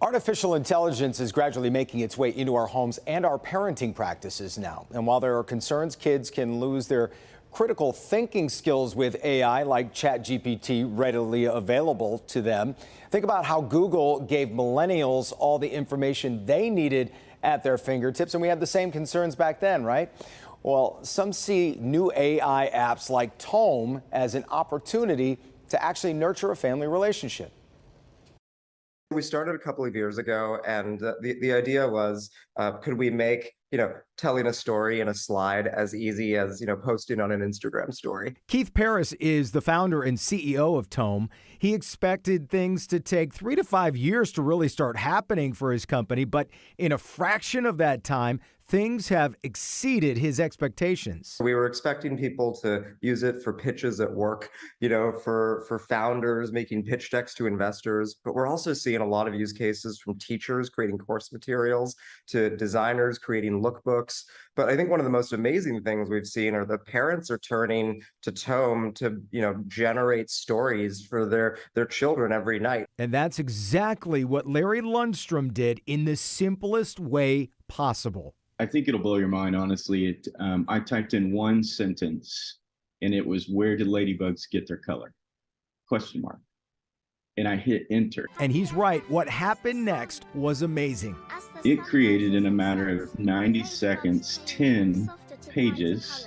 Artificial intelligence is gradually making its way into our homes and our parenting practices now. And while there are concerns kids can lose their critical thinking skills with AI like ChatGPT readily available to them, think about how Google gave millennials all the information they needed at their fingertips. And we had the same concerns back then, right? Well, some see new AI apps like Tome as an opportunity to actually nurture a family relationship. We started a couple of years ago, and the idea was, could we make, telling a story in a slide as easy as, posting on an Instagram story? Keith Paris is the founder and CEO of Tome. He expected things to take 3 to 5 years to really start happening for his company, but in a fraction of that time, things have exceeded his expectations. We were expecting people to use it for pitches at work, for founders making pitch decks to investors, but we're also seeing a lot of use cases from teachers creating course materials to designers creating lookbooks. But I think one of the most amazing things we've seen are the parents are turning to Tome to, generate stories for their children every night. And that's exactly what Larry Lundstrom did in the simplest way possible. I think it'll blow your mind, honestly. I typed in one sentence, and it was, "Where did ladybugs get their color?" Question mark. And I hit enter. And he's right. What happened next was amazing. It created, in a matter of 90 seconds, 10 pages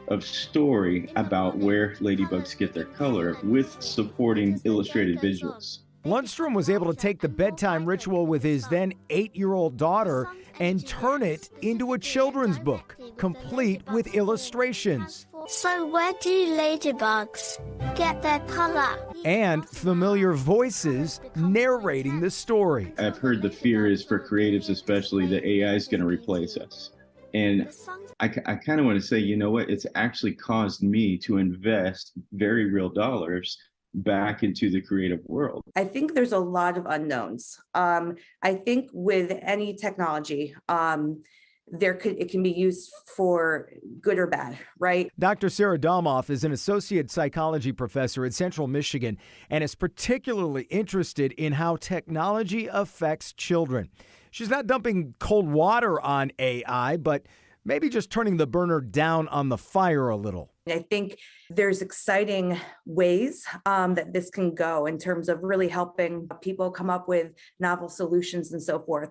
of story about where ladybugs get their color with supporting illustrated visuals. Lundstrom was able to take the bedtime ritual with his then 8-year-old daughter and turn it into a children's book, complete with illustrations. So where do ladybugs get their color? And familiar voices narrating the story. I've heard the fear is for creatives especially that AI is going to replace us. And I kind of want to say, you know what? It's actually caused me to invest very real dollars back into the creative world. I think there's a lot of unknowns. I think with any technology, it can be used for good or bad, right? Dr. Sarah Domoff is an associate psychology professor at Central Michigan and is particularly interested in how technology affects children. She's not dumping cold water on AI, but maybe just turning the burner down on the fire a little. I think there's exciting ways that this can go in terms of really helping people come up with novel solutions and so forth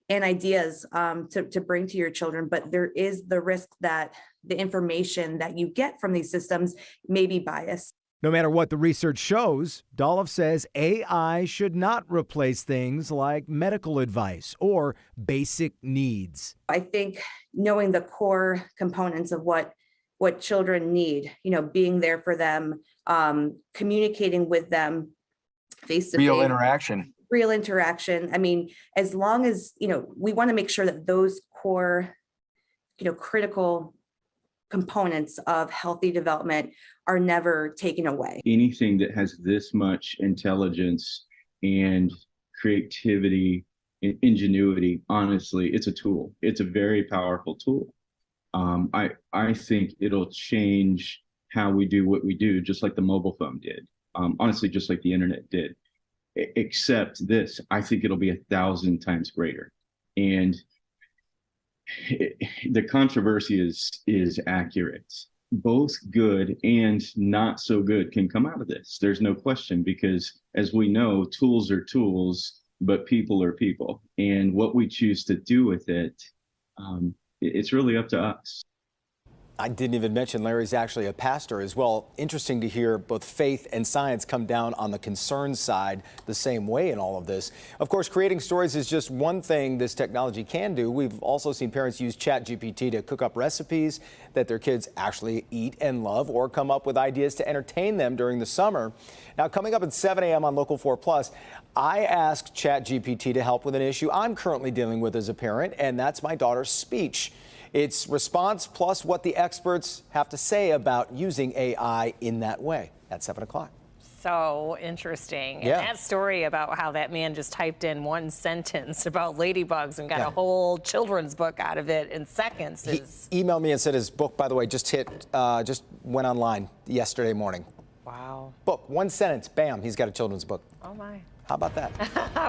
and ideas to bring to your children. But there is the risk that the information that you get from these systems may be biased. No matter what the research shows, Domoff says AI should not replace things like medical advice or basic needs. I think knowing the core components of what children need, being there for them, communicating with them face-to-face. Real interaction. I mean, as long as, we want to make sure that those core, critical components of healthy development are never taken away. Anything that has this much intelligence and creativity and ingenuity, honestly, it's a tool. It's a very powerful tool. I think it'll change how we do what we do, just like the mobile phone did. Honestly, just like the internet did. Except this, I think it'll be 1,000 times greater. And the controversy is accurate. Both good and not so good can come out of this. There's no question, because as we know, tools are tools, but people are people. And what we choose to do with it, it's really up to us. I didn't even mention Larry's actually a pastor as well. Interesting to hear both faith and science come down on the concern side the same way in all of this. Of course, creating stories is just one thing this technology can do. We've also seen parents use ChatGPT to cook up recipes that their kids actually eat and love, or come up with ideas to entertain them during the summer. Now, coming up at 7 a.m. on Local 4 Plus, I asked ChatGPT to help with an issue I'm currently dealing with as a parent, and that's my daughter's speech. Its response plus what the experts have to say about using AI in that way at 7 o'clock. So interesting. Yeah. And that story about how that man just typed in one sentence about ladybugs and got a whole children's book out of it in seconds. He emailed me and said his book, by the way, just went online yesterday morning. Wow. Book, one sentence, bam, he's got a children's book. Oh my. How about that?